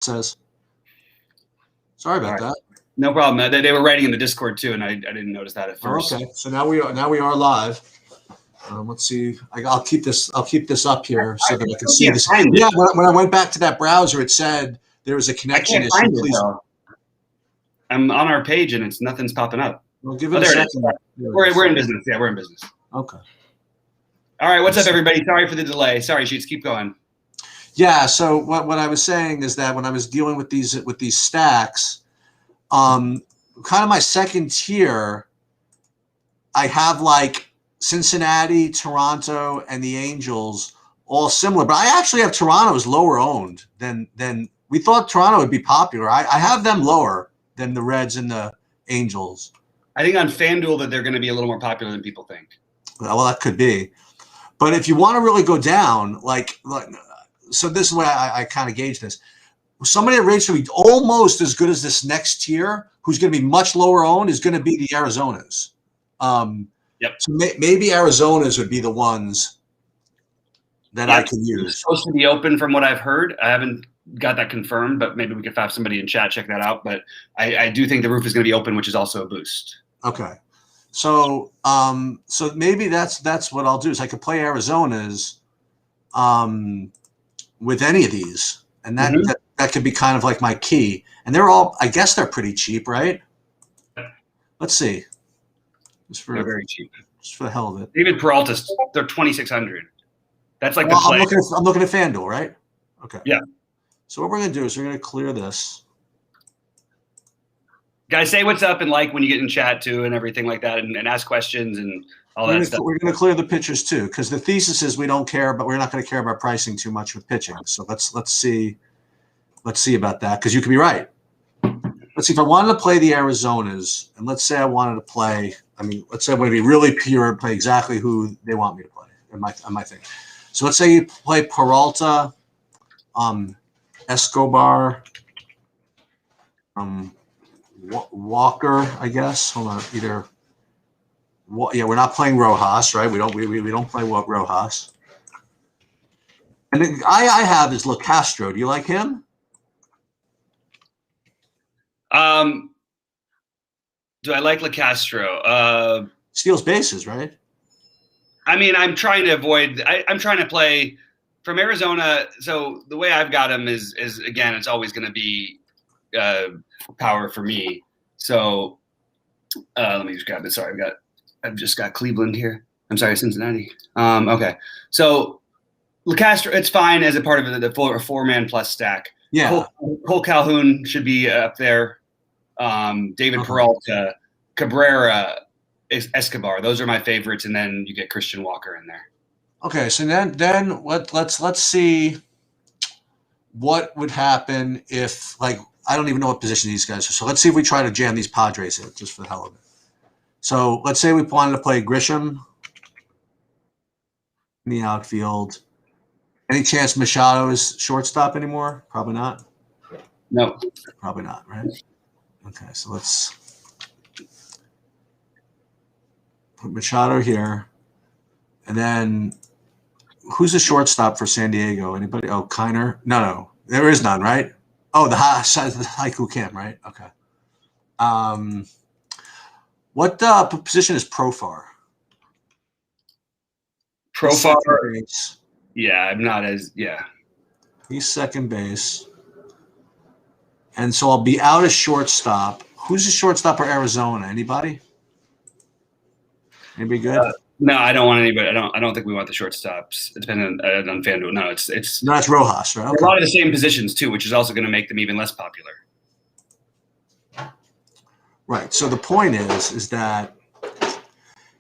says. Sorry about that. No problem. They were writing in the Discord too, and I didn't notice that at first. Okay, so now we are live. Let's see. I'll keep this up here so that I can see this. Yeah, when I went back to that browser, it said there was a connection issue. Please. I'm on our page and nothing's popping up. Well, give it a second. We're in business. Yeah, we're in business. Okay. All right. What's up, everybody? Sorry for the delay. Sorry, Sheets. Keep going. Yeah. So what I was saying is that when I was dealing with these stacks, kind of my second tier, I have like Cincinnati, Toronto, and the Angels all similar, but I actually have Toronto as lower owned than we thought Toronto would be popular. I have them lower than the Reds and the Angels. I think on FanDuel that they're going to be a little more popular than people think. Well, that could be. But if you want to really go down, so this is the way I kind of gauge this. Somebody that rates to be almost as good as this next tier, who's going to be much lower owned, is going to be the Arizonas. Yep. So maybe Arizonas would be the ones that I can use. It's supposed to be open from what I've heard. I haven't got that confirmed, but maybe we could have somebody in chat check that out. But I do think the roof is going to be open, which is also a boost. Okay. So so maybe that's what I'll do is I could play Arizona's with any of these, and that could be kind of like my key. And they're all, I guess they're pretty cheap, right? Let's see. They're very cheap. Just for the hell of it. David Peralta, they're 2,600. That's like the play. I'm looking at FanDuel, right? Okay. Yeah. So what we're going to do is we're going to clear this. Guys, say what's up and when you get in chat too and everything like that and ask questions and all that stuff. We're going to clear the pitchers too because the thesis is we don't care, but we're not going to care about pricing too much with pitching. So let's see about that because you could be right. Let's see if I wanted to play the Arizonas and let's say I wanted to play. Let's say I want to be really pure and play exactly who they want me to play in my thing. So let's say you play Peralta, Escobar, Walker, I guess. Hold on, we're not playing Rojas, right? We don't play Rojas. And the guy I have is LeCastro. Do you like him? Do I like LeCastro? Steals bases, right? I'm trying to avoid. I'm trying to play from Arizona. So the way I've got him is again, it's always going to be power for me. So let me just grab it. Sorry, I've just got Cleveland here. I'm sorry, Cincinnati. Okay, so LeCastro, it's fine as a part of the four-man plus stack. Yeah, Cole Calhoun should be up there. David Peralta, Cabrera, Escobar. Those are my favorites, and then you get Christian Walker in there. Okay, so then let's see what would happen if I don't even know what position these guys are. So let's see if we try to jam these Padres in just for the hell of it. So let's say we wanted to play Grisham in the outfield. Any chance Machado is shortstop anymore? Probably not. No. Probably not, right? Okay, so let's put Machado here. And then who's the shortstop for San Diego? Anybody? Oh, Kiner? No. There is none, right? Oh, the Haiku Kim, right? Okay. What position is Profar? Profar. Yeah, I'm not as He's second base. And so I'll be out as shortstop. Who's the shortstop for Arizona? Anybody? Anybody good? No, I don't want anybody. I don't think we want the shortstops. It's dependent on FanDuel. No, it's no, that's Rojas, right? Okay. A lot of the same positions too, which is also going to make them even less popular. Right. So the point is that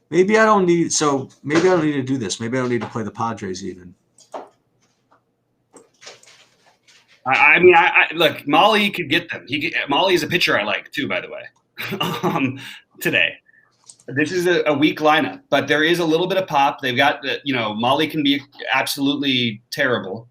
maybe I don't need to do this. Maybe I don't need to play the Padres even. Look, Molly could get them. Molly is a pitcher I like too, by the way. Today. This is a weak lineup, but there is a little bit of pop. They've got, Molly can be absolutely terrible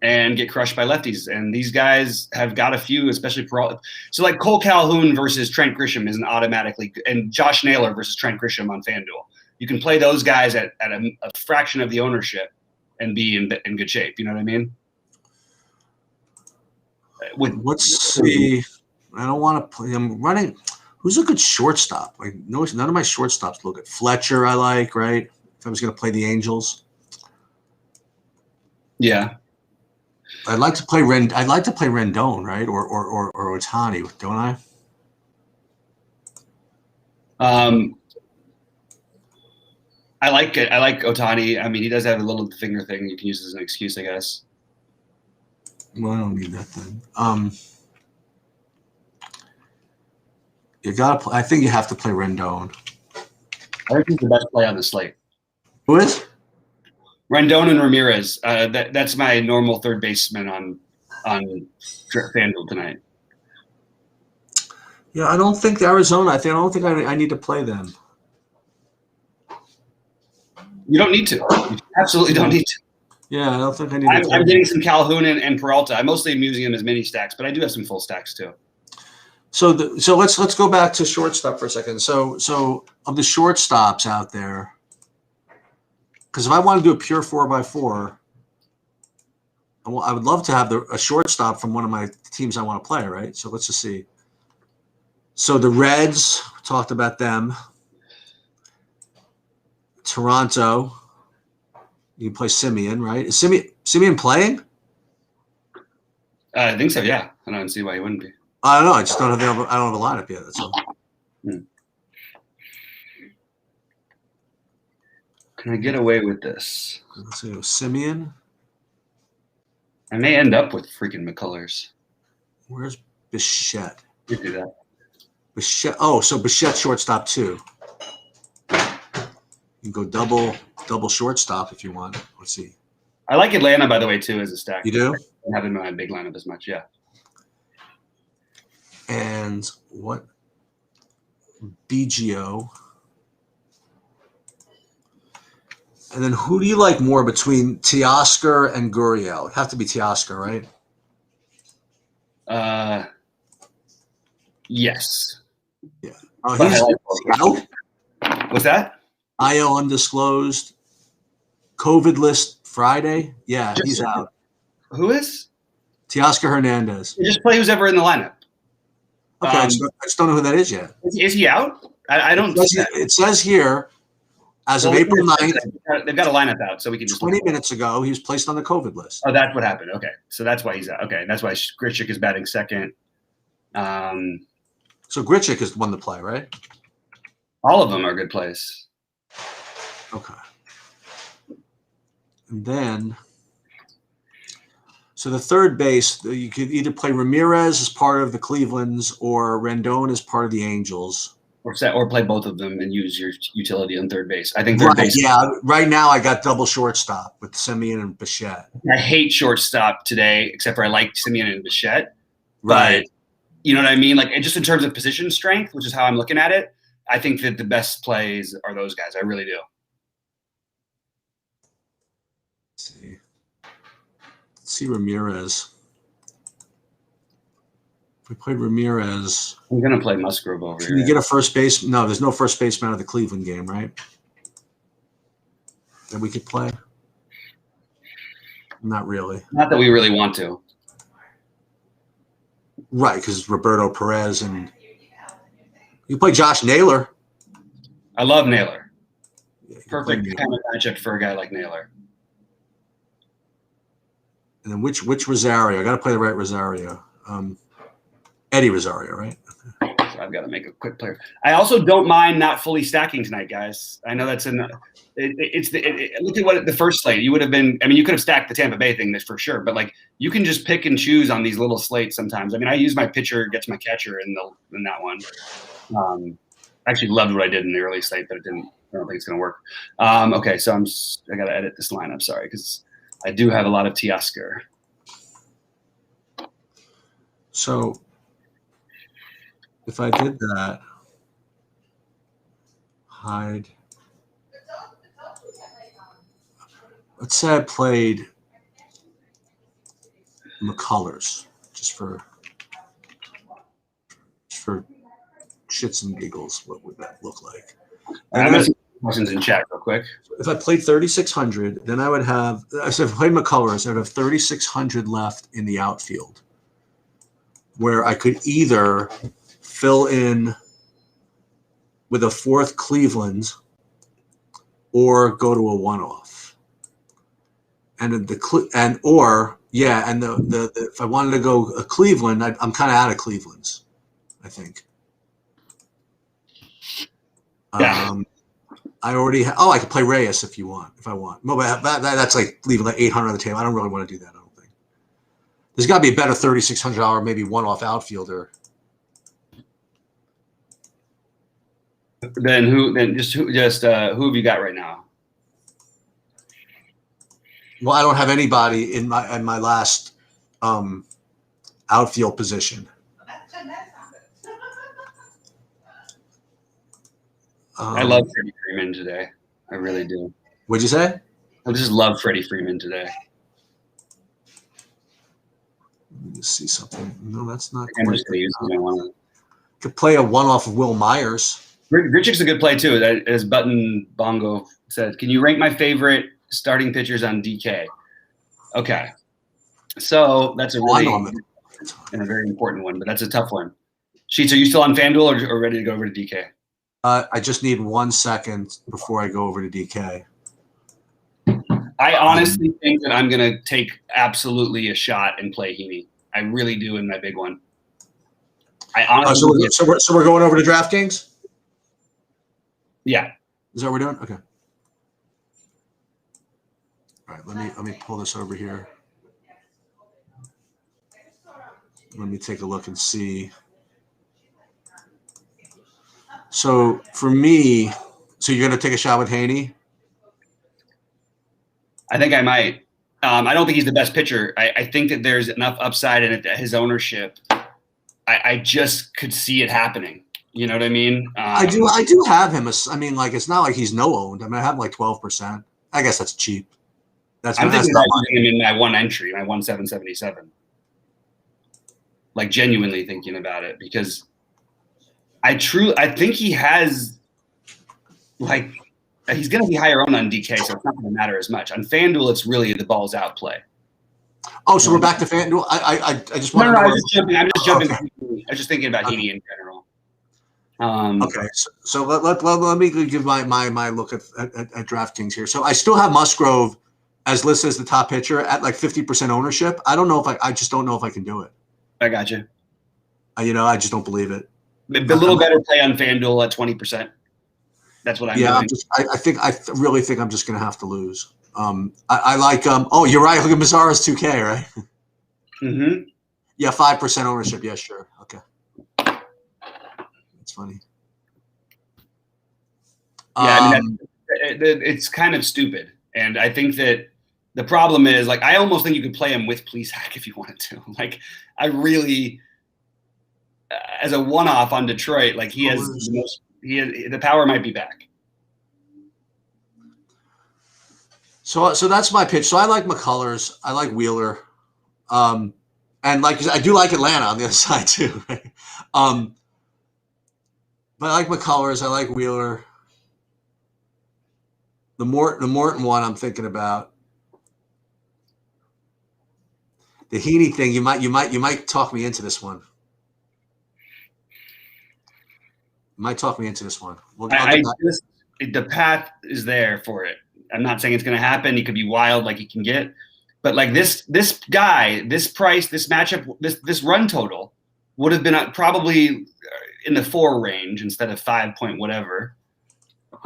and get crushed by lefties. And these guys have got a few, especially Peralta. So like Cole Calhoun versus Trent Grisham isn't automatically, and Josh Naylor versus Trent Grisham on FanDuel. You can play those guys at a fraction of the ownership and be in good shape. You know what I mean? with Let's see. I don't want to play. I'm running. Who's a good shortstop? Like, no, none of my shortstops look good. Fletcher, I like, right? If I was going to play the Angels, yeah. I'd like to play Rendon, right? Or Ohtani, don't I? I like it. I like Ohtani. I mean, he does have a little finger thing you can use as an excuse, I guess. Well, I don't need that then. You gotta. I think you have to play Rendon. I think he's the best play on the slate. Who is? Rendon and Ramirez. That's my normal third baseman on FanDuel tonight. Yeah, I don't think Arizona. I don't think I need to play them. You don't need to. You absolutely don't need to. Yeah, I don't think I need to. I'm getting some Calhoun and Peralta. I mostly am using them as mini stacks, but I do have some full stacks too. So let's go back to shortstop for a second. So of the shortstops out there, because if I want to do a pure 4x4, I would love to have a shortstop from one of my teams I want to play, right? So let's just see. So the Reds, we talked about them. Toronto, you can play Simeon, right? Is Simeon playing? I think so, yeah. I don't see why he wouldn't be. I don't know. I just don't have I don't have a lineup yet. That's all. Can I get away with this? Let's see. Simeon. I may end up with freaking McCullers. Where's Bichette? You do that. Bichette. Oh, so Bichette shortstop too. You can go double shortstop if you want. Let's see. I like Atlanta, by the way, too, as a stack. You do? I don't have him in my big lineup as much, yeah. And what? BGO. And then who do you like more between Teoscar and Gurriel? It'd have to be Teoscar, right? Yes. Yeah. Oh, he's out? What's that? IL undisclosed. COVID list Friday. Yeah, he's out. Who is? Teoscar Hernandez. You just play who's ever in the lineup. Okay, I just don't know who that is yet. Is he out? I don't. It says here, as of April 9th. They've got a lineup out, so we can just 20 minutes ago, he was placed on the COVID list. Oh, that's what happened. Okay, so that's why he's out. Okay, that's why Grichuk is batting second. So Grichuk is the one to play, right? All of them are good plays. Okay. And then, so the third base, you could either play Ramirez as part of the Clevelands or Rendon as part of the Angels. Or play both of them and use your utility on third base. I think third base. Yeah, right now I got double shortstop with Simeon and Bichette. I hate shortstop today, except for I like Simeon and Bichette. Right. But you know what I mean? Like, just in terms of position strength, which is how I'm looking at it, I think that the best plays are those guys. I really do. Let's see Ramirez. If we played Ramirez, I'm gonna play Musgrove over here. Can you get a first base? No, there's no first baseman out of the Cleveland game, right? That we could play. Not really. Not that we really want to. Right, because Roberto Perez and you play Josh Naylor. I love Naylor. Yeah, Perfect kind of matchup for a guy like Naylor. And then which Rosario? I got to play the right Rosario. Eddie Rosario, right? So I've got to make a quick player. I also don't mind not fully stacking tonight, guys. I know that's look at what the first slate you would have been. I mean, you could have stacked the Tampa Bay thing, this for sure, but like you can just pick and choose on these little slates sometimes. I mean, I use my pitcher gets my catcher in that one. I actually loved what I did in the early slate, but I don't think it's going to work. Okay, so I got to edit this lineup. Sorry, because I do have a lot of Teoscar. So if I did that, hide. Let's say I played McCullers just for shits and giggles. What would that look like? I'm going to see questions in chat real quick. If I played 3,600, then I would have. So if I played McCullers, I would have 3,600 left in the outfield. where I could either fill in with a fourth Cleveland or go to a one-off. And then if I wanted to go a Cleveland, I'm kind of out of Clevelands, I think. Yeah. I already I could play Reyes if I want. No, but that's like leaving like 800 on the table. I don't really want to do that. I don't think. There's got to be a better $3,600 maybe one-off outfielder. Then who have you got right now? Well, I don't have anybody in my last outfield position. I love Freddie Freeman today. I really do. What'd you say? I just love Freddie Freeman today. Let me see something. No, that's not. I'm just going to use him. Could play a one-off of Will Myers. Grichuk's a good play too. As Button Bongo said, can you rank my favorite starting pitchers on DK? Okay, so that's a really and a very important one, but that's a tough one. Sheets, are you still on FanDuel or ready to go over to DK? I just need 1 second before I go over to DK. I honestly think that I'm going to take absolutely a shot and play Heaney. I really do in my big one. I honestly. So we're going over to DraftKings? Yeah. Is that what we're doing? Okay. All right. Let me pull this over here. Let me take a look and see. So for me, so you're going to take a shot with Heaney? I think I might. I don't think he's the best pitcher. I think that there's enough upside in it that his ownership. I just could see it happening. You know what I mean? I do have him. I mean, like it's not like he's no owned. I mean, I have like 12%. I guess that's cheap. I'm thinking about him in my one entry, my 1,777. Like genuinely thinking about it because I think he has like he's going to be higher owned on DK, so it's not going to matter as much. On FanDuel, it's really the balls out play. Oh, so we're back to FanDuel. I just want to. No, I'm just jumping. Okay. I was just thinking about Heaney in general. Okay, so let me give my look at DraftKings here. So I still have Musgrove as listed as the top pitcher at like 50% ownership. I don't know if I just don't know if I can do it. I got you. I just don't believe it. A little better play on FanDuel at 20%. That's what I'm doing. I really think I'm just going to have to lose. I like oh, you're right. Look at Mazara's 2K, right? Mm-hmm. Yeah, 5% ownership. Yeah, sure. Okay. That's funny. Yeah, I mean, it's kind of stupid. And I think that the problem is, like, I almost think you could play him with Plesac if you wanted to. Like, I really, as a one-off on Detroit, like he has the power might be back. So that's my pitch. So I like McCullers. I like Wheeler. And like I do like Atlanta on the other side too. Right? But I like McCullers. I like Wheeler. The Morton one I'm thinking about. The Heaney thing, you might talk me into this one. You might talk me into this one. The path is there for it. I'm not saying it's going to happen. He could be wild like he can get. But like this guy, this price, this matchup, this run total would have been probably in the 4 range instead of 5 point whatever.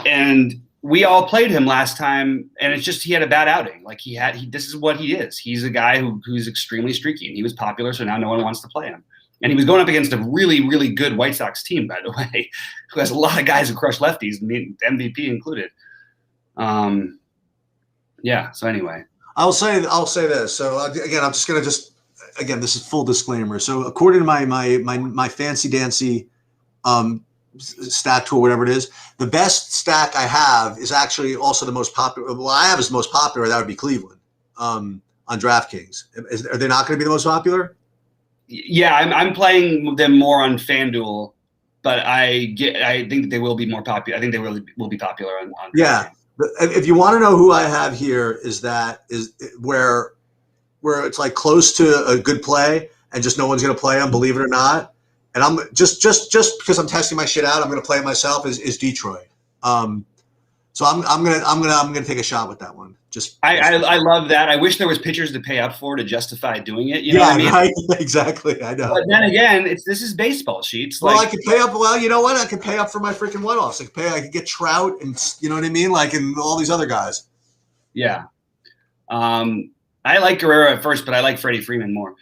And we all played him last time, and it's just he had a bad outing. Like this is what he is. He's a guy who's extremely streaky, and he was popular, so now no one wants to play him. And he was going up against a really, really good White Sox team, by the way, who has a lot of guys who crush lefties, MVP included. Yeah. So anyway, I'll say this. So again, I'm just gonna this is full disclaimer. So according to my fancy dancy stack tool, whatever it is, the best stack I have is actually also the most popular. Well, I have is the most popular. That would be Cleveland on DraftKings. Are they not going to be the most popular? Yeah, I'm playing them more on FanDuel, but I think that they will be more popular. I think they really will be popular on yeah. If you want to know who I have here, is where it's like close to a good play. and just no one's going to play him, believe it or not. And I'm just because I'm testing my shit out, I'm going to play it myself. Is Detroit. So I'm gonna take a shot with that one. I love that. I wish there was pitchers to pay up for to justify doing it. You know what I mean? Right. Exactly. I know. But then again, this is baseball, Sheets. Well, I could pay up. Well, you know what? I could pay up for my freaking one-offs. I could get Trout, and you know what I mean, like, and all these other guys. Yeah. I like Guerrero at first, but I like Freddie Freeman more.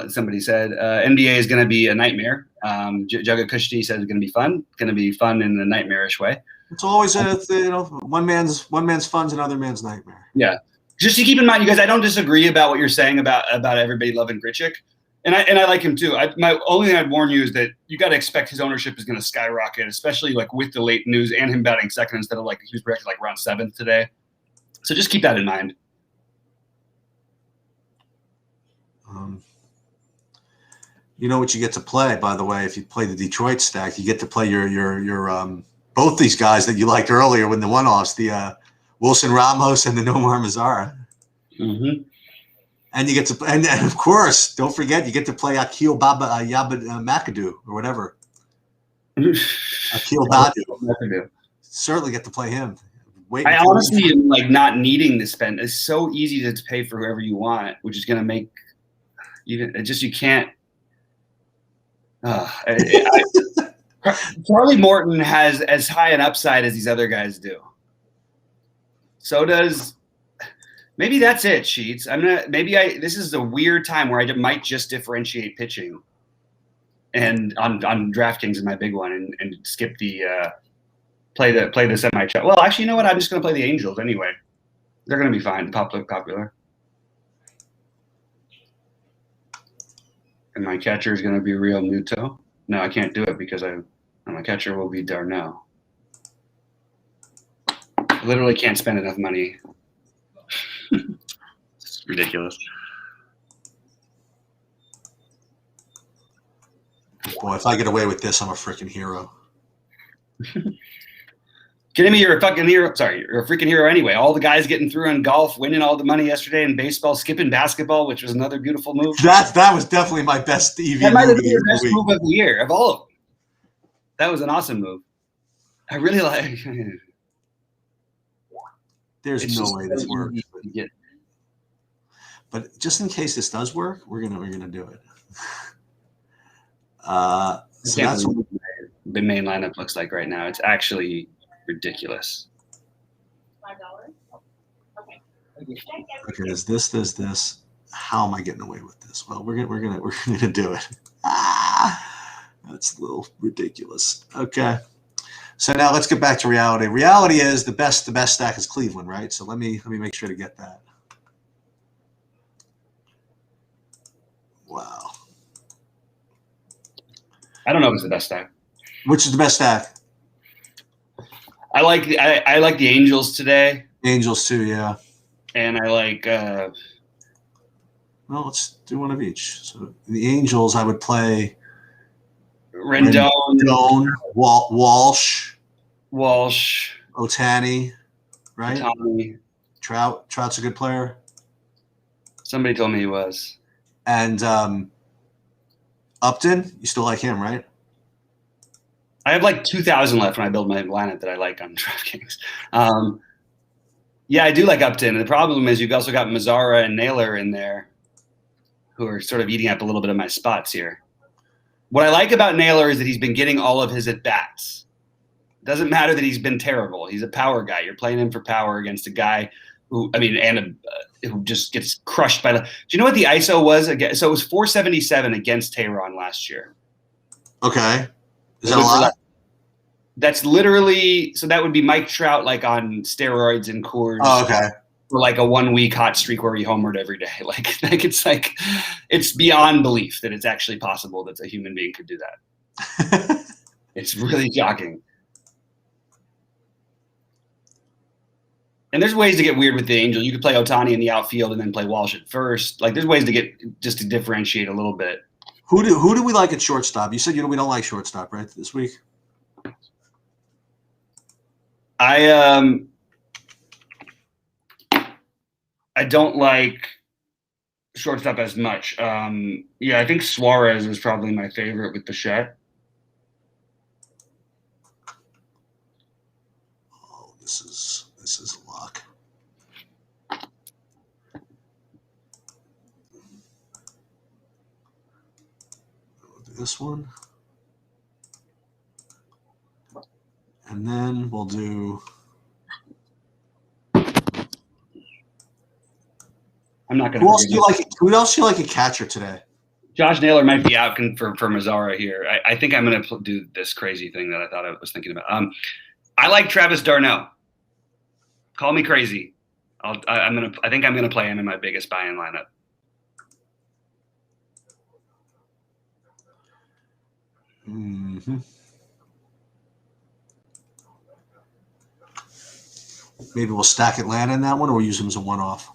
Somebody said NBA is going to be a nightmare. Jugga Kushti says it's going to be fun. It's going to be fun in a nightmarish way. It's always one man's fun's another man's nightmare. Yeah. Just to keep in mind, you guys, I don't disagree about what you're saying about everybody loving Grichuk. And I like him too. My only thing I'd warn you is that you got to expect his ownership is going to skyrocket, especially like with the late news and him batting second instead of like he was projected like around 7th today. So just keep that in mind. You know what you get to play, by the way, if you play the Detroit stack, you get to play your both these guys that you liked earlier when the one-offs, the Wilson Ramos and the Nomar Mazara. Mm-hmm. And you get to, and of course, don't forget, you get to play Akil McAdoo or whatever. Akil Badu. Certainly get to play him. I honestly am like not needing to spend. It's so easy to pay for whoever you want, which is going to make you can't. Charlie Morton has as high an upside as these other guys do. So does maybe that's it, Sheets. This is a weird time where I might just differentiate pitching, and on DraftKings is my big one, and skip the play the semi. Well, actually, you know what? I'm just going to play the Angels anyway. They're going to be fine. Popular. And my catcher is going to be Real Muto. No, I can't do it because my catcher will be Darnell. I literally can't spend enough money. It's ridiculous. Boy, if I get away with this, I'm a freaking hero. Kidding me? You're a fucking hero. Sorry, you're a freaking hero anyway. All the guys getting through in golf, winning all the money yesterday in baseball, skipping basketball, which was another beautiful move. That was definitely my best EV. That might have been your best move of the year, of all of them. That was an awesome move. I really like. There's no way this works. But just in case this does work, we're gonna do it. So that's what the main lineup looks like right now. It's actually ridiculous. $5. Okay. Okay, there's this. How am I getting away with this? Well, we're gonna do it. That's a little ridiculous. Okay. So now let's get back to reality. Reality is the best stack is Cleveland, right? So let me make sure to get that. Wow. I don't know if it's the best stack. Which is the best stack? I like the Angels today. Angels too, yeah. And I like well, let's do one of each. So the Angels, I would play Rendon, Walsh, Ohtani, right? Ohtani. Trout's a good player. Somebody told me he was. And Upton, you still like him, right? I have like 2,000 left when I build my lineup that I like on DraftKings. Yeah, I do like Upton. And the problem is you've also got Mazara and Naylor in there who are sort of eating up a little bit of my spots here. What I like about Naylor is that he's been getting all of his at-bats. It doesn't matter that he's been terrible. He's a power guy. You're playing him for power against a guy who just gets crushed by the – do you know what the ISO was? So it was 477 against Tehran last year. Okay. Is that a lot? That's literally – so that would be Mike Trout like on steroids and Coors. Oh, okay. For like a 1 week hot streak where he homered every day. It's beyond belief that it's actually possible that a human being could do that. It's really shocking. And there's ways to get weird with the Angel. You could play Ohtani in the outfield and then play Walsh at first. Like there's ways to get just to differentiate a little bit. Who do we like at shortstop? You said we don't like shortstop, right? This week. I don't like shortstop as much. Yeah, I think Suarez is probably my favorite with Bichette. Oh, this is a lock. We'll do this one. And then we'll do. I'm not going Who else to. do you like? Who else do you like a catcher today? Josh Naylor might be out for Mazzara here. I think I'm going to do this crazy thing that I thought I was thinking about. I like Travis d'Arnaud. Call me crazy. I think I'm gonna play him in my biggest buy-in lineup. Mm-hmm. Maybe we'll stack Atlanta in that one, or we'll use him as a one-off.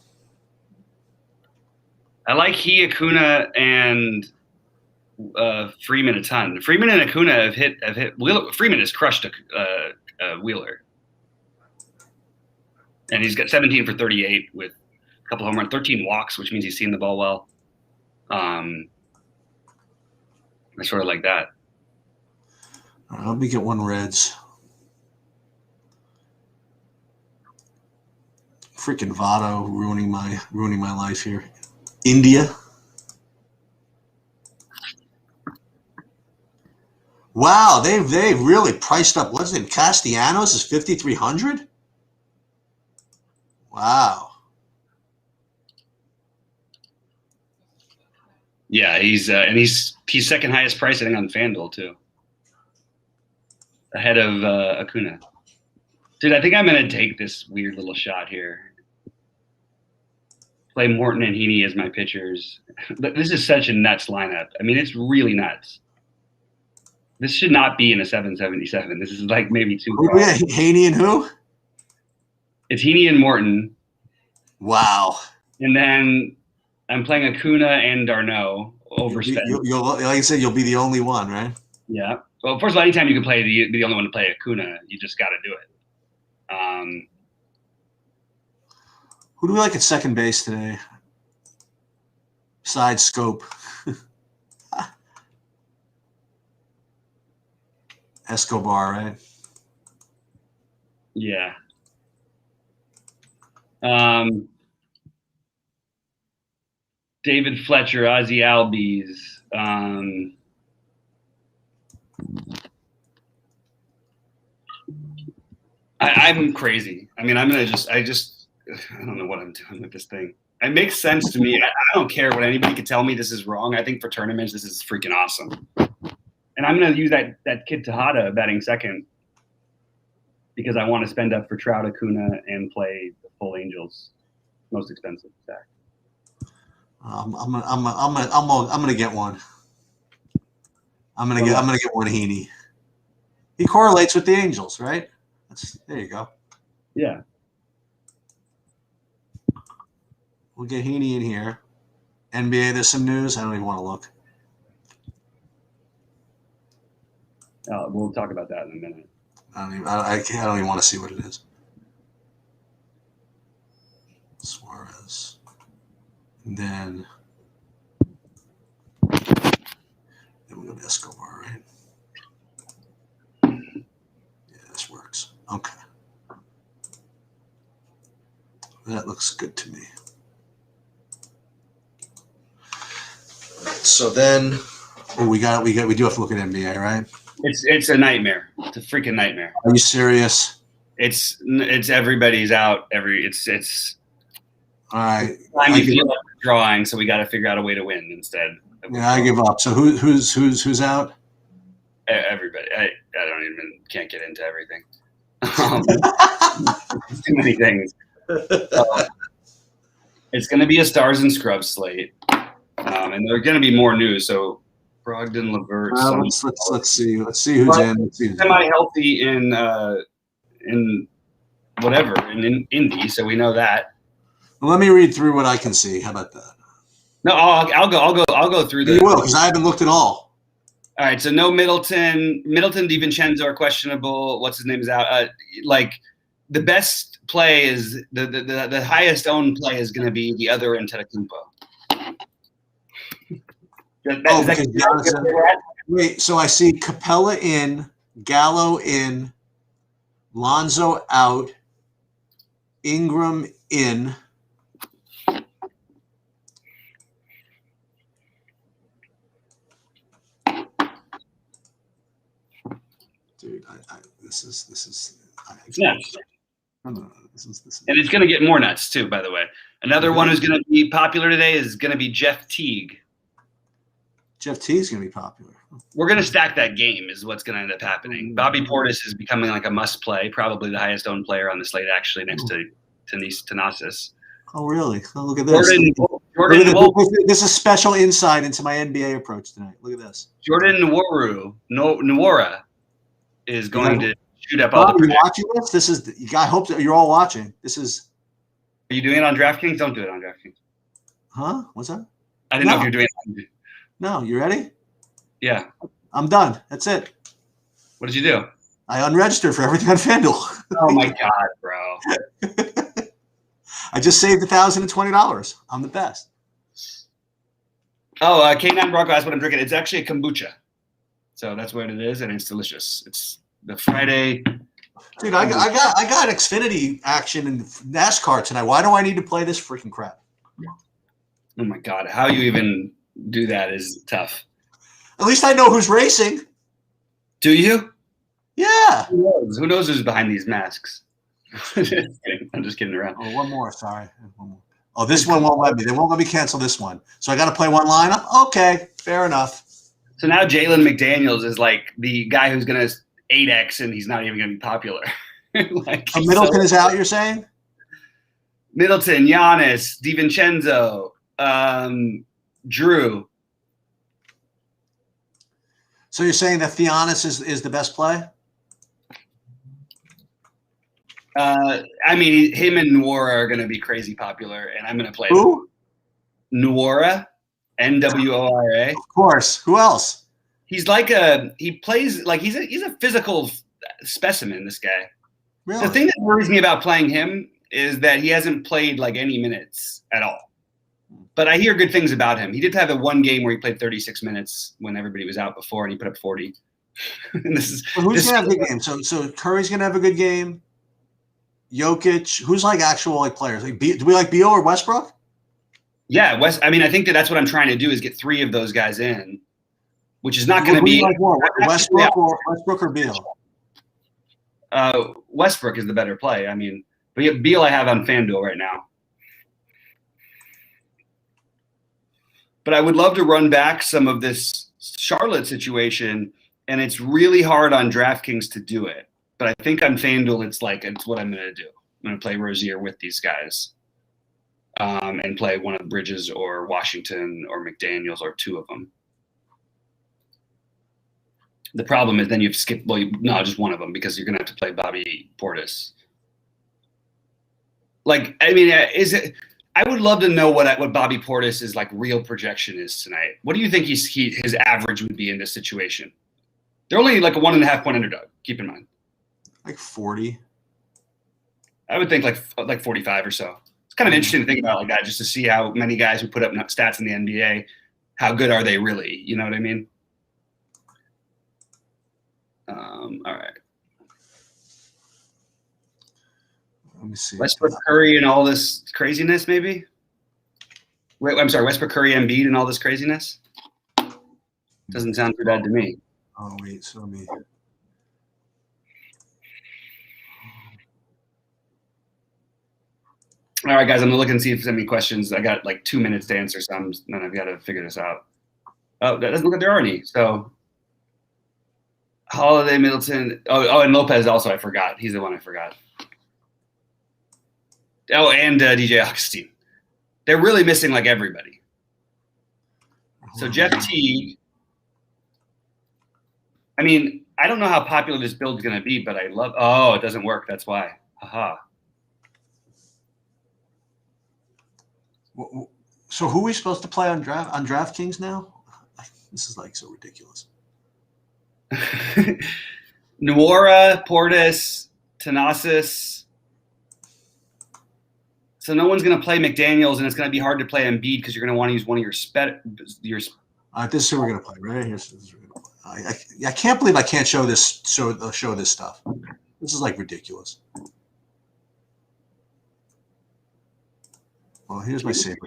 I like Acuna and Freeman a ton. Freeman and Acuna have hit. Freeman has crushed Wheeler, and he's got 17 for 38 with a couple home runs, 13 walks, which means he's seen the ball well. I sort of like that. All right, let me get one Reds. Freaking Votto ruining my life here. India. Wow, they've really priced up. What's his name? Castellanos is 5,300. Wow. Yeah, he's second highest price I think on FanDuel too, ahead of Acuna. Dude, I think I'm gonna take this weird little shot here. Play Morton and Heaney as my pitchers. This is such a nuts lineup. I mean, it's really nuts. This should not be in a 777. This is like maybe too. Oh, yeah, Heaney and who? It's Heaney and Morton. Wow. And then I'm playing Acuna and d'Arnaud overspent. You'll like I said, you'll be the only one, right? Yeah. Well, first of all, anytime you can play be the only one to play Acuna, you just got to do it. Who do we like at second base today? Besides Scope. Escobar, right? Yeah. David Fletcher, Ozzie Albies. I'm crazy. I mean, I don't know what I'm doing with this thing. It makes sense to me. I don't care what anybody can tell me. This is wrong. I think for tournaments, this is freaking awesome. And I'm going to use that kid Tejada batting second because I want to spend up for Trout, Acuna, and play the full Angels, most expensive stack. I'm gonna get one. I'm gonna get one Heaney. He correlates with the Angels, right? There you go. Yeah. We'll get Heaney in here. NBA, there's some news. I don't even want to look. We'll talk about that in a minute. I don't even want to see what it is. Suarez. And then we go to Escobar, right? Yeah, this works. Okay. That looks good to me. So then we do have to look at NBA, right? It's a nightmare. It's a freaking nightmare. Are you serious? It's everybody's out. It's all right. Time you feel like drawing, so we got to figure out a way to win instead. Yeah, I give up. So who's out? Everybody. I can't get into everything. Too many things. It's going to be a stars and scrubs slate, and there are going to be more news. So Brogdon, LeVert. Let's see. Let's see who's in. Semi-healthy in whatever in Indy, so we know that. Well, let me read through what I can see. How about that? No, I'll go through the. You will, because I haven't looked at all. All right, so no Middleton, DiVincenzo are questionable. What's his name is out. Like the best play is the highest owned play is going to be the other Antetokounmpo. Oh, because Giannis, wait, so I see Capella in, Gallo in, Lonzo out, Ingram in. Dude, this is. It's nuts. No, this is. And it's going to get more nuts too, by the way. Another one who's going to be popular today is going to be Jeff Teague. Jeff T is going to be popular. We're going to stack that game is what's going to end up happening. Bobby Portis is becoming like a must play, probably the highest owned player on the slate, actually, next to Thanasis. Oh, really? Oh, look at this. This is special insight into my NBA approach tonight. Look at this. Jordan Nwora is going to shoot up all Bob, the. Are you watching this? This is. I hope that you're all watching. This is. Are you doing it on DraftKings? Don't do it on DraftKings. Huh? What's that? I didn't know if you're doing it. No, you ready? Yeah. I'm done. That's it. What did you do? I unregistered for everything on FanDuel. Oh my god, bro! I just saved $1,020. I'm the best. Oh, K9 Bronco asked what I'm drinking. It's actually a kombucha, so that's what it is, and it's delicious. It's the Friday. Dude, I got Xfinity action in NASCAR tonight. Why do I need to play this freaking crap? Oh my god, how you even do that is tough. At least I know who's racing. Do you? Yeah. Who knows who's behind these masks? I'm just kidding around. Oh, one more. Sorry. One more. Oh, this one won't let me. They won't let me cancel this one. So I got to play one lineup? Okay. Fair enough. So now Jalen McDaniels is like the guy who's going to 8X and he's not even going to be popular. Middleton is out, you're saying? Middleton, Giannis, DiVincenzo, Drew. So you're saying that Giannis is the best play? I mean, him and Nwora are going to be crazy popular, and I'm going to play who? Nwora, Nwora. Of course. Who else? He's he plays like he's a physical specimen. This guy. Really? The thing that worries me about playing him is that he hasn't played like any minutes at all. But I hear good things about him. He did have one game where he played 36 minutes when everybody was out before, and he put up 40. And who's going to have a good game? So Curry's going to have a good game. Jokic. Who's like actual like players? Like, do we like Beal or Westbrook? Yeah, I mean, I think that's what I'm trying to do is get 3 of those guys in, which is not going to be like more? Westbrook or Beal. Westbrook is the better play. I mean, but Beal I have on FanDuel right now. But I would love to run back some of this Charlotte situation, and it's really hard on DraftKings to do it. But I think on FanDuel, it's what I'm going to do. I'm going to play Rozier with these guys and play one of Bridges or Washington or McDaniels or 2 of them. The problem is then you've skipped, just one of them because you're going to have to play Bobby Portis. Like, I mean, I would love to know what Bobby Portis' like real projection is tonight. What do you think his average would be in this situation? They're only like a 1.5 point underdog. Keep in mind, like 40. I would think like 45 or so. It's kind of interesting to think about like that, just to see how many guys who put up stats in the NBA, how good are they really? You know what I mean? All right. Let me see. Westbrook, Curry, and all this craziness, maybe? Wait, I'm sorry. Westbrook, Curry, Embiid, and all this craziness? Doesn't sound too bad to me. Oh, wait. So let me. All right, guys. I'm going to look and see if there's any questions. I got like 2 minutes to answer some, then I've got to figure this out. Oh, that doesn't look like there are any. So, Holiday, Middleton. Oh, and Lopez also, I forgot. He's the one I forgot. Oh, and DJ Augustine. They're really missing like everybody. So Jeff Teague. I mean, I don't know how popular this build is going to be, but I love. Oh, it doesn't work. That's why. Haha. So who are we supposed to play on DraftKings now? This is like so ridiculous. Nwora, Portis, Thanasis. So no one's going to play McDaniels, and it's going to be hard to play Embiid because you're going to want to use one of your This is who we're gonna play, right? This is who we're gonna play. I can't believe I can't show this show this stuff. This is like ridiculous. Well, here's my saber.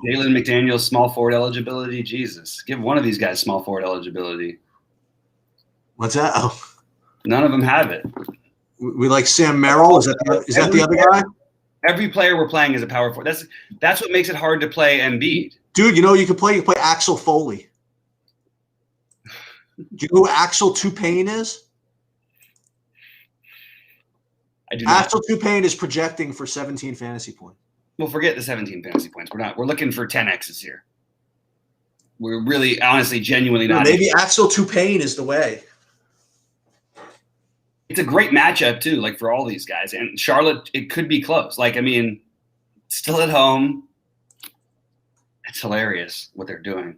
Jalen McDaniels small forward eligibility. Jesus, give one of these guys small forward eligibility. What's that? Oh, None of them have it. we like Sam Merrill. Is that the other guy? Every player we're playing is a power forward. That's what makes it hard to play Embiid. Dude, you can play Axel Foley. Do you know who Axel Tupain is? I do not. Axel Tupain is projecting for 17 fantasy points. Well, forget the 17 fantasy points. We're looking for 10 X's here. We're really, honestly, genuinely not. Maybe Axel Tupain is the way. It's a great matchup too, like for all these guys. And Charlotte, it could be close. Like, I mean, still at home. It's hilarious what they're doing.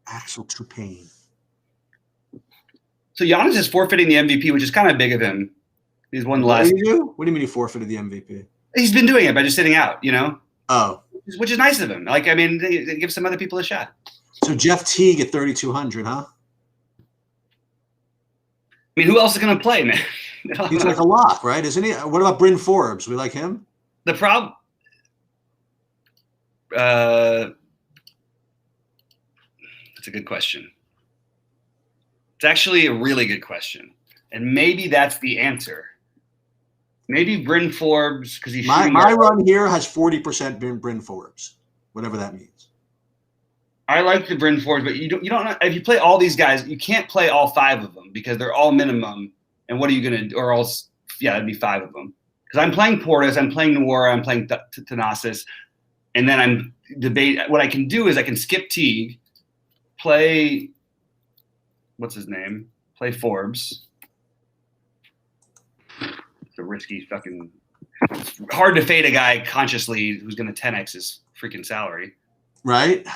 Axel Tupain. So Giannis is forfeiting the MVP, which is kind of big of him. He's won the last. What do you mean he forfeited the MVP? He's been doing it by just sitting out, Oh. which is nice of him. Like, I mean, they give some other people a shot. So Jeff Teague at 3,200, huh? I mean, who else is going to play, man? He's like a lock, right? Isn't he? What about Bryn Forbes? We like him? The problem. That's a good question. It's actually a really good question. And maybe that's the answer. Maybe Bryn Forbes, because he's my run here has 40% Bryn Forbes, whatever that means. I like the Bryn Forbes, but you don't. If you play all these guys, you can't play all 5 of them because they're all minimum. And what are you gonna do? Or else, yeah, it'd be 5 of them. Because I'm playing Portis, I'm playing Nwora, I'm playing Thanasis, and then I'm debate. What I can do is I can skip Teague, play. What's his name? Play Forbes. It's a risky fucking. It's hard to fade a guy consciously who's going to 10x his freaking salary. Right.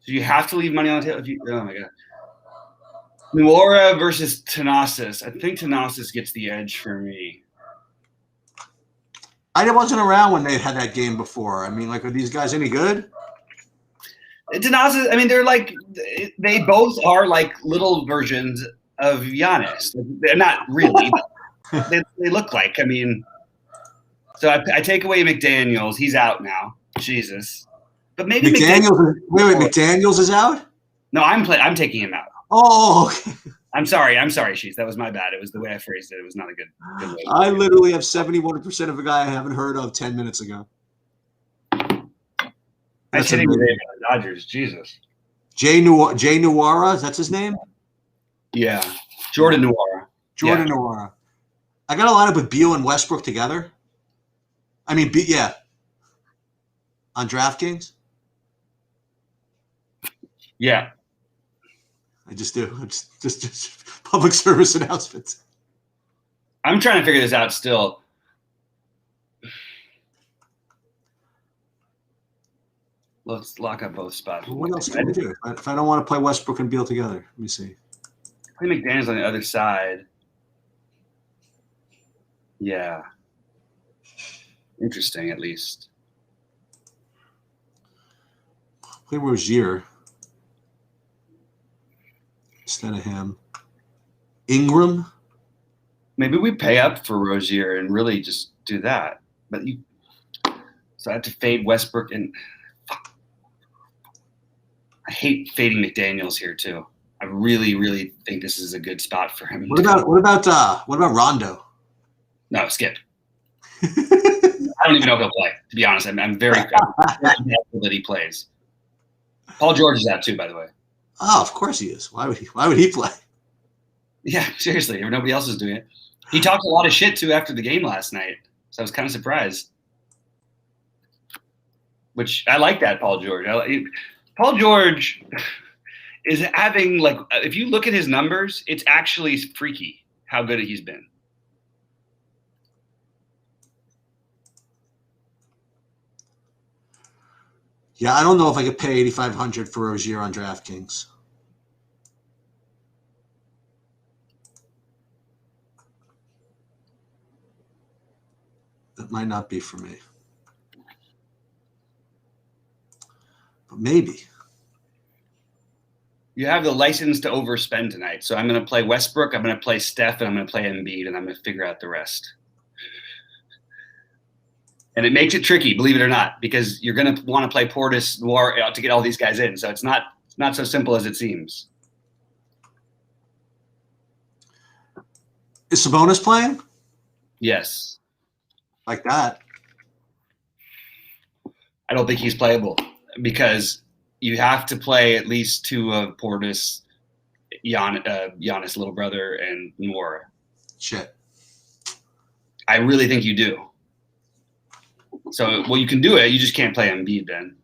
So you have to leave money on the table. Oh my god. Nwora versus Thanasis. I think Thanasis gets the edge for me. I wasn't around when they had that game before. I mean, like, are these guys any good? Thanasis, I mean, they're like, they both are like little versions of Giannis. They're not really. they look like, I mean, so I take away McDaniels. He's out now. Jesus. But maybe McDaniels. Wait, McDaniels is out? No, I'm taking him out. Oh, okay. I'm sorry, Sheets. That was my bad. It was the way I phrased it. It was not a good way. I literally have 71% of a guy I haven't heard of 10 minutes ago. That's hitting the Dodgers. Jesus. Jay Nwora, that's his name? Yeah. Jordan Nwora. Nwora. I got to line up with Beal and Westbrook together. I mean, yeah. On DraftKings? Yeah. I just do. It's just public service announcements. I'm trying to figure this out still. Let's lock up both spots. Well, what else can we do? If I don't want to play Westbrook and Beal together, let me see. Play McDaniels on the other side. Yeah. Interesting, at least. Play Rozier instead of him. Ingram. Maybe we pay up for Rozier and really just do that. But so I have to fade Westbrook and I hate fading McDaniels here too. I really, really think this is a good spot for him. What about Rondo? No, skip. I don't even know if he'll play. To be honest, I'm very doubtful that he plays. Paul George is out too, by the way. Oh, of course he is. Why would he play? Yeah, seriously. If nobody else is doing it. He talked a lot of shit too after the game last night, so I was kind of surprised. Which I like that Paul George. Paul George is having, like, if you look at his numbers, it's actually freaky how good he's been. Yeah, I don't know if I could pay $8,500 for Rozier on DraftKings. That might not be for me. But maybe. You have the license to overspend tonight. So I'm going to play Westbrook, I'm going to play Steph, and I'm going to play Embiid, and I'm going to figure out the rest. And it makes it tricky, believe it or not, because you're going to want to play Portis Noir to get all these guys in. So it's not so simple as it seems. Is Sabonis playing? Yes. Like that? I don't think he's playable because you have to play at least two of Portis, Giannis' little brother, and Nwora. Shit. I really think you do. So, well, you can do it. You just can't play Embiid then.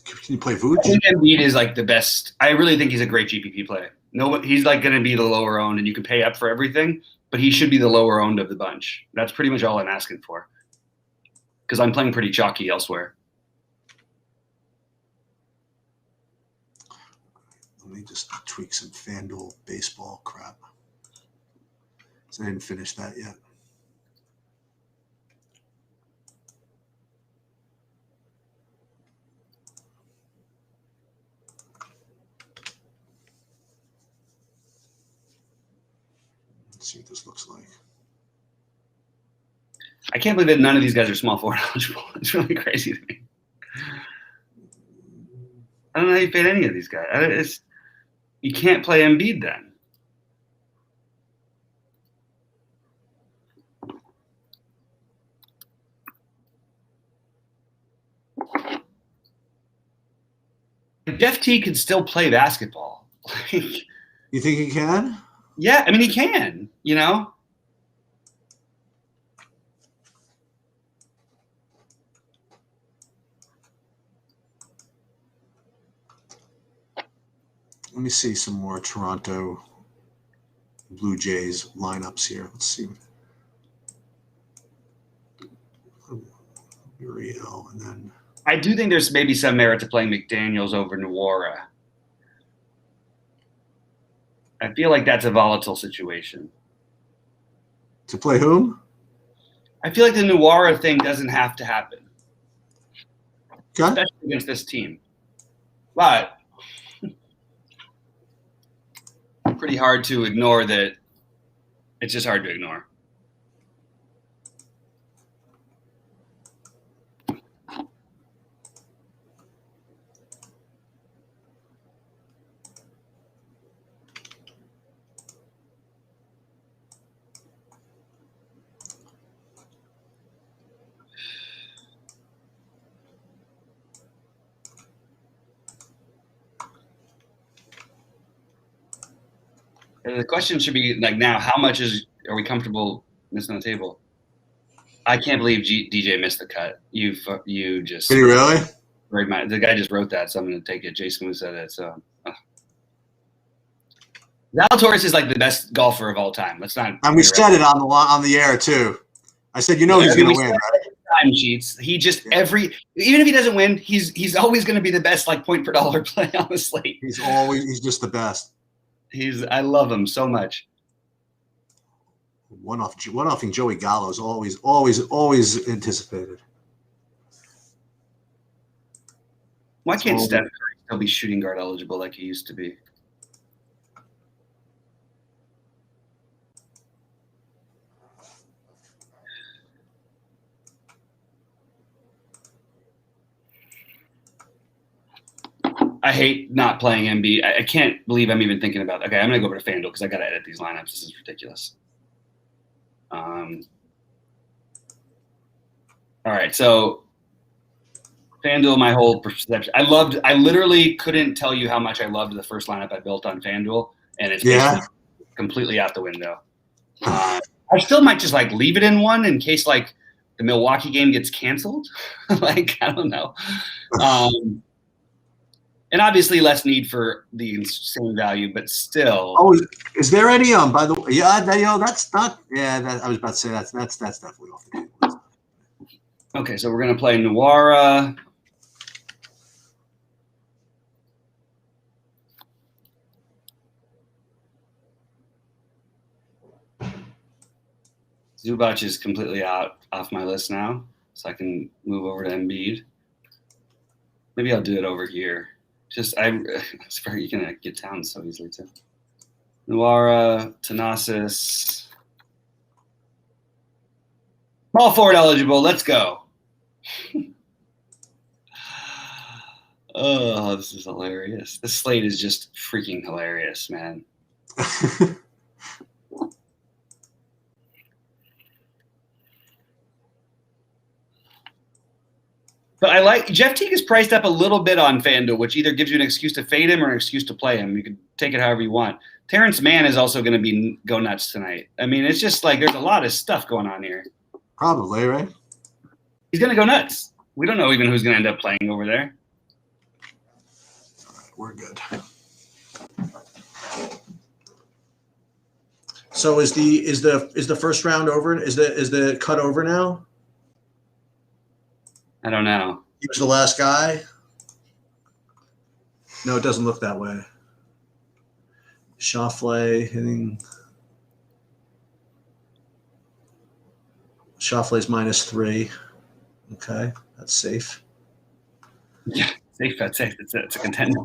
Can you play I Vooch? think Embiid is like the best. I really think he's a great GPP play. No, he's like going to be the lower owned, and you can pay up for everything, but he should be the lower owned of the bunch. That's pretty much all I'm asking for. Because I'm playing pretty chalky elsewhere. Let me just tweak some FanDuel baseball crap. So I didn't finish that yet. Let's see what this looks like. I can't believe that none of these guys are small forward eligible. It's really crazy to me. I don't know how you fade any of these guys. You can't play Embiid then. Jeff T could still play basketball. You think he can? Yeah, I mean, he can, you know? Let me see some more Toronto Blue Jays lineups here. Let's see. Uriel, and then I do think there's maybe some merit to playing McDaniels over Nwora. I feel like that's a volatile situation. to play whom? I feel like the Nwora thing doesn't have to happen, Okay. especially against this team. But pretty hard to ignore that. It's just hard to ignore. And the question should be like now, how much are we comfortable missing on the table? I can't believe DJ missed the cut. You just Did he really? the guy just wrote that, so I'm going to take it. Jason who said it. So Zalatoris is like the best golfer of all time. Let's not. And we said it on the air too. I said, he's going to win, right? Time sheets. He just even if he doesn't win, he's always going to be the best like point per dollar play on the slate. He's just the best. I love him so much. One-offing Joey Gallo is always anticipated. Why can't Steph Curry still be shooting guard eligible like he used to be? I hate not playing Embiid. I can't believe I'm even thinking about. Okay, I'm gonna go over to FanDuel because I gotta edit these lineups. This is ridiculous. All right, so FanDuel, my whole perception. I literally couldn't tell you how much I loved the first lineup I built on FanDuel, and it's basically completely out the window. I still might just like leave it in one in case like the Milwaukee game gets canceled. Like I don't know. And obviously less need for the insane value, but still. Oh, is there any by the way? Yeah, that's not. Yeah, I was about to say that's definitely off the table. Okay, so we're gonna play Nwora. Zubac is completely off my list now. so I can move over to Embiid. Maybe I'll do it over here. Just it's very you can get down so easily too. Nwora, Thanasis. Small forward eligible. Let's go. Oh, this is hilarious. This slate is just freaking hilarious, man. But I like Jeff Teague is priced up a little bit on FanDuel, which either gives you an excuse to fade him or an excuse to play him. You can take it however you want. Terrence Mann is also going to go nuts tonight. I mean, it's just like there's a lot of stuff going on here. Probably, right? He's going to go nuts. We don't know even who's going to end up playing over there. All right, we're good. So is the first round over? Is the cut over now? I don't know. He was the last guy? No, it doesn't look that way. Schauffele hitting. Schauffele's -3. Okay, that's safe. Yeah, safe. That's safe. It's a contender.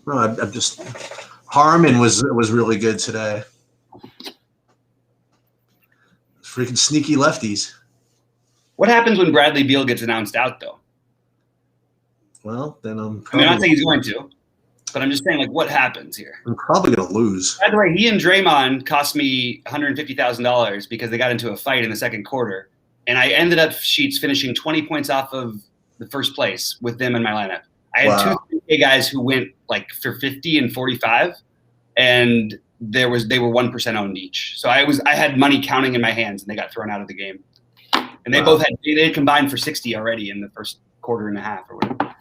No, I'm just. Harmon was really good today. Freaking sneaky lefties. What happens when Bradley Beal gets announced out, though? Well, then I'm not saying he's going to, but I'm just saying, like, what happens here? I'm probably going to lose. By the way, he and Draymond cost me $150,000 because they got into a fight in the second quarter, and I ended up finishing 20 points off of the first place with them in my lineup. I had two 3K guys who went like for 50 and 45, and they were 1% owned each. So I had money counting in my hands, and they got thrown out of the game. And they both had combined for 60 already in the first quarter and a half or whatever.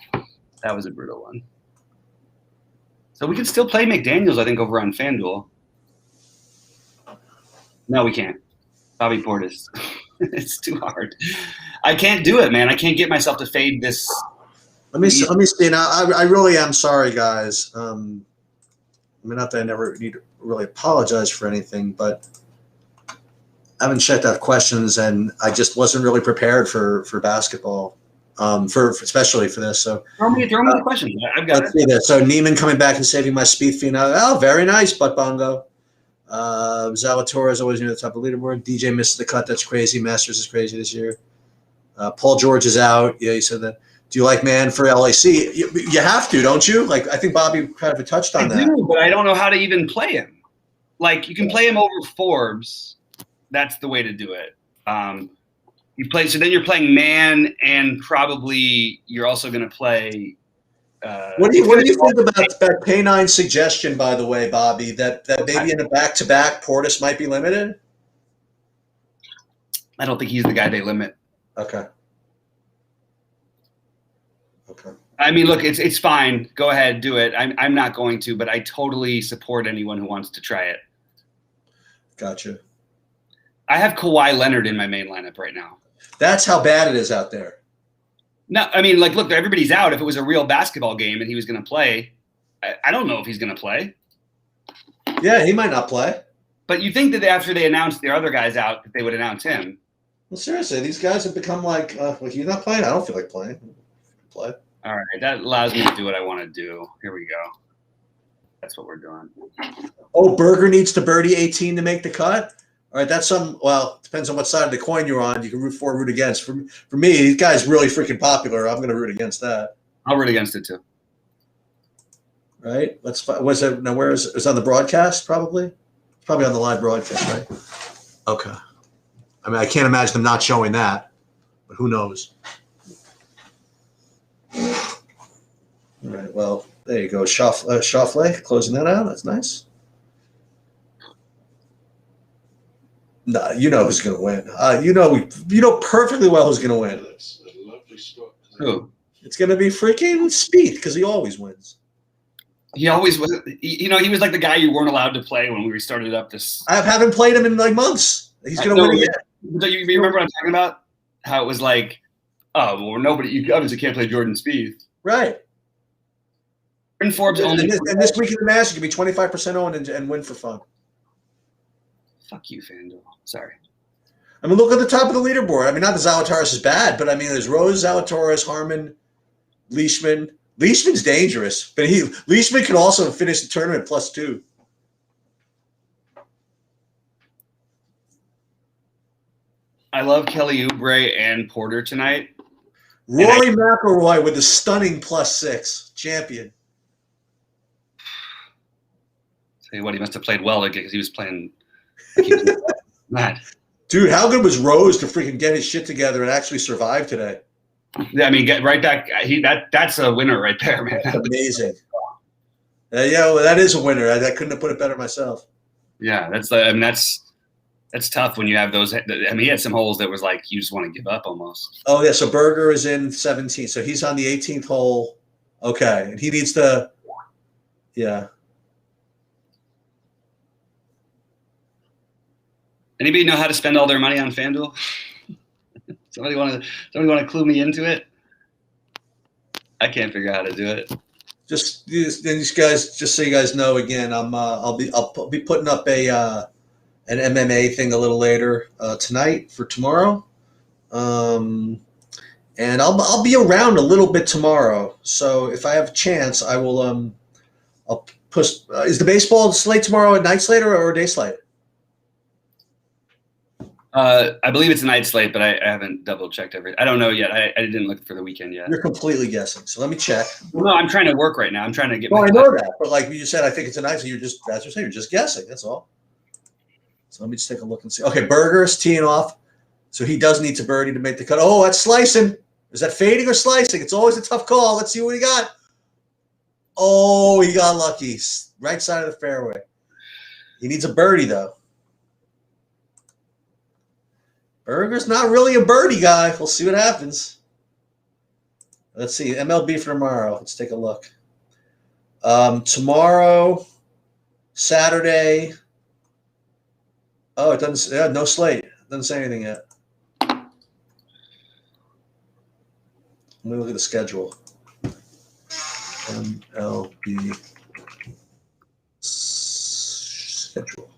That was a brutal one. So we could still play McDaniels, I think, over on FanDuel. No, we can't. Bobby Portis. It's too hard. I can't do it, man. I can't get myself to fade this. Let me see. Now, I really am sorry, guys. I mean, not that I never need to really apologize for anything, but I haven't checked out questions, and I just wasn't really prepared for basketball, especially for this. So throw me the questions. I've got let's see this. So Neiman coming back and saving my Spieth fee now. Oh, very nice, Butt Bongo. Zalatoris always near the top of the leaderboard. DJ misses the cut. That's crazy. Masters is crazy this year. Paul George is out. Yeah, you said that. Do you like man for LAC? You have to, don't you? Like, I think Bobby kind of touched on that. I do, but I don't know how to even play him. Like, you can play him over Forbes. That's the way to do it. So then you're playing man, and probably you're also going to play. What do you think about that P9 suggestion, by the way, Bobby, that maybe in a back-to-back Portis might be limited? I don't think he's the guy they limit. Okay. I mean, look, it's fine. Go ahead, do it. I'm not going to, but I totally support anyone who wants to try it. Gotcha. I have Kawhi Leonard in my main lineup right now. That's how bad it is out there. No, I mean, like, look, everybody's out. If it was a real basketball game and he was going to play, I don't know if he's going to play. Yeah, he might not play. But you think that after they announced their other guys out, that they would announce him. Well, seriously, these guys have become like, well, he's not playing. I don't feel like playing. Play. All right, that allows me to do what I want to do. Here we go. That's what we're doing. Oh, Berger needs to birdie 18 to make the cut? All right, that's depends on what side of the coin you're on. You can root for or root against. For me, these guy's really freaking popular. I'm going to root against that. I'll root against it too. Right? Was it now? Where is it on the broadcast? Probably. It's probably on the live broadcast, right? Okay. I mean, I can't imagine them not showing that, but who knows? All right. Well, there you go. Schauffele closing that out. That's nice. No, you know who's going to win. You know perfectly well who's going to win. Who? It's going to be freaking Spieth because he always wins. He always was. He was like the guy you weren't allowed to play when we started up this. I haven't played him in like months. He's going to win again. Do you remember what I'm talking about? How it was like, oh, well, you obviously can't play Jordan Spieth. Right. And Forbes and this week in the Masters, you can be 25% owned and win for fun. Fuck you, FanDuel. Sorry. I mean, look at the top of the leaderboard. I mean, not that Zalatoris is bad, but I mean, there's Rose, Zalatoris, Harman, Leishman. Leishman's dangerous, but Leishman can also finish the tournament +2. I love Kelly Oubre and Porter tonight. Rory McIlroy with a stunning +6, champion. Tell you what, he must have played well because he was playing. Like he was mad. Dude, how good was Rose to freaking get his shit together and actually survive today? Yeah, I mean, get right back. That's a winner right there, man. That's amazing. Yeah, well, that is a winner. I couldn't have put it better myself. Yeah, that's tough when you have those. I mean, he had some holes that was like you just want to give up almost. Oh yeah, so Berger is in 17, so he's on the 18th hole. Okay, and he needs to. Yeah. Anybody know how to spend all their money on FanDuel? Somebody want to clue me into it? I can't figure out how to do it. Just these guys, just so you guys know, again, I'll be putting up an MMA thing a little later tonight for tomorrow, and I'll be around a little bit tomorrow. So if I have a chance, I will I'll push. Is the baseball slate tomorrow a night slate or a day slate? I believe it's a night slate, but I haven't double checked everything. I don't know yet. I didn't look for the weekend yet. You're completely guessing. So let me check. Well, no, I'm trying to work right now. I'm trying to get. Well, I know that, but like you said, I think it's a night. So you're just, as you're saying, you're just guessing. That's all. So let me just take a look and see. Okay, Berger's teeing off, so he does need to birdie to make the cut. Oh, that's slicing. Is that fading or slicing? It's always a tough call. Let's see what he got. Oh, he got lucky. Right side of the fairway. He needs a birdie though. Berger's not really a birdie guy. We'll see what happens. Let's see. MLB for tomorrow. Let's take a look. Tomorrow, Saturday. Oh, it doesn't. Yeah, no slate. It doesn't say anything yet. Let me look at the schedule. MLB schedule.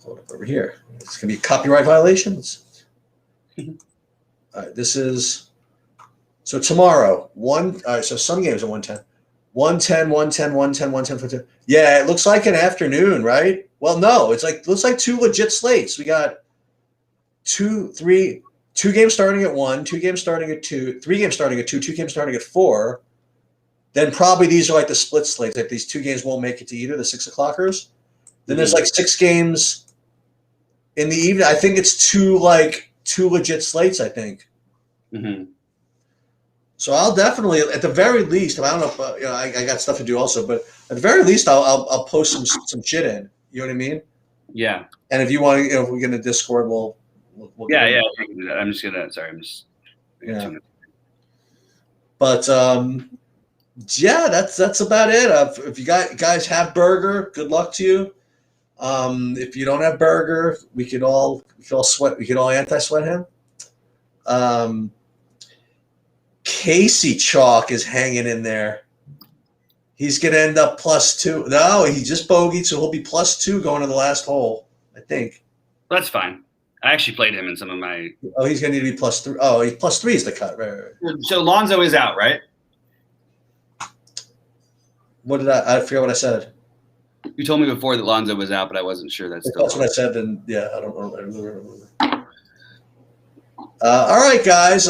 Hold up over here. It's going to be copyright violations. All right, this is so tomorrow. All right, so some games are 110. 110, 110, 110, 110, 110. Yeah, it looks like an afternoon, right? Well, no, looks like two legit slates. We got two games starting at 1, 2 games starting at 2, 3 games starting at 2, 2 games starting at 4. Then probably these are like the split slates. Like these 2 games won't make it to either, the 6 o'clockers. Then there's like 6 games in the evening. I think it's two legit slates, I think. Mm-hmm. So I'll definitely, at the very least, I don't know if I got stuff to do also, but at the very least, I'll post some shit in. You know what I mean? Yeah. And if you want, if we get in a Discord, we'll yeah. I can do that. I'm just gonna. Sorry, I'm just. Yeah. But yeah, that's about it. If you guys have Berger, good luck to you. If you don't have Berger, we could all anti-sweat him. Casey Chalk is hanging in there. He's going to end up +2. No, he just bogeyed, so he'll be +2 going to the last hole, I think. That's fine. I actually played him in some of my. Oh, he's going to need to be +3. Oh, +3 is the cut. Right. So Lonzo is out, right? What did I forget what I said. You told me before that Lonzo was out, but I wasn't sure that's still. That's what I said. Then yeah, I don't remember. All right, guys.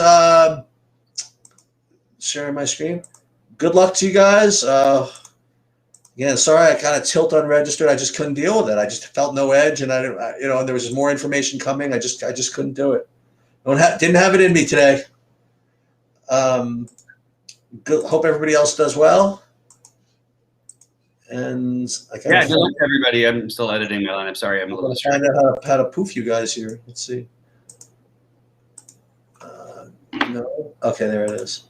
Sharing my screen. Good luck to you guys. Again, sorry I kind of tilt unregistered. I just couldn't deal with it. I just felt no edge, and and there was just more information coming. I just couldn't do it. Didn't have it in me today. Good. Hope everybody else does well. And good luck to everybody. I'm still editing my line. I'm sorry. I'm a little trying to how to poof you guys here. Let's see. No. Okay, there it is.